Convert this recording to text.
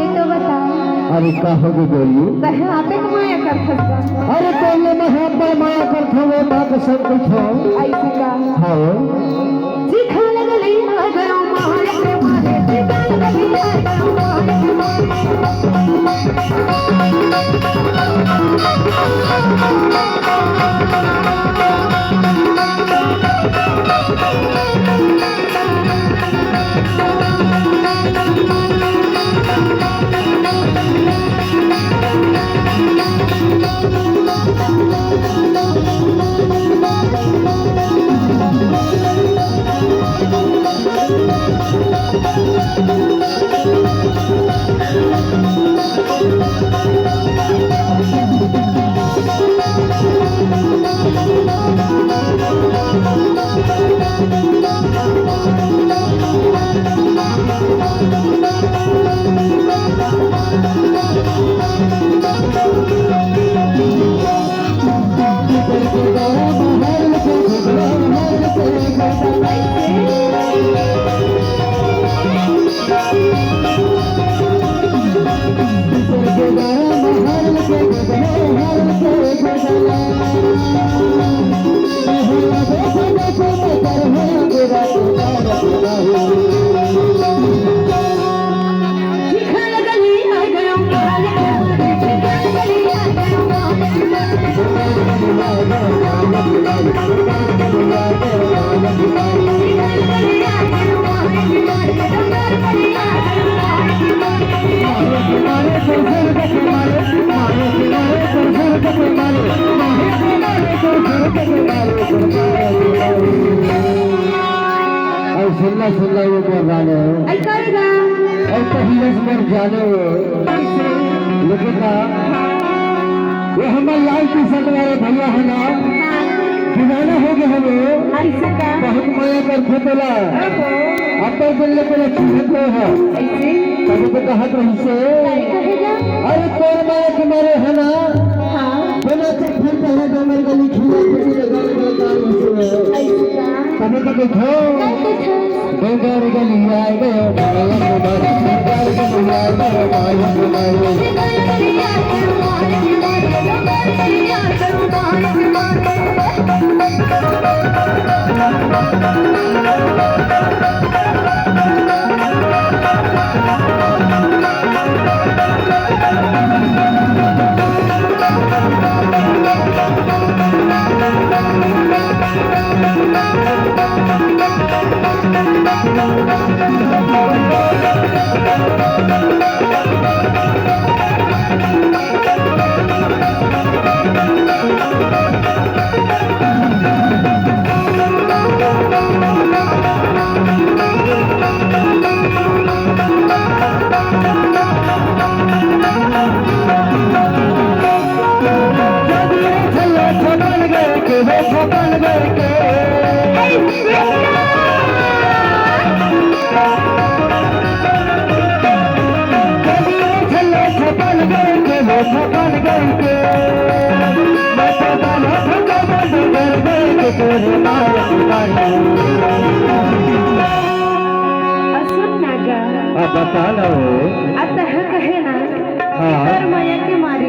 अरे का हो बोलिए कहे आपे माया करत बा। अरे पहले मैं हम पर माया करत हो बात सब कुछ हो ऐसे का हो सीखा लगली आ गयो माया के मारे सीखा लगली आ गयो माया सुनना सुनना वो कर जाने आई करेगा और पहले से जाने लेकिन ना ये हमारे लाल टी शर्ट वाले भैया है ना दीवाना हो गए हमें ऐसे का बहुत माया कर खेतला अब तो बोलने के लिए चीज है ऐसे तब तो कहत रही से कहेगा अरे तोर माया तुम्हारे है ना हां बिना चक्कर पे है जो मेरे गली खिला के लगा लगा ऐसे का तब तो देखो गंगार गली आए गए माया तुम्हारे गंगार गली आए गए माया तुम्हारे बता लो अतः कहे ना हाँ। माया के मारे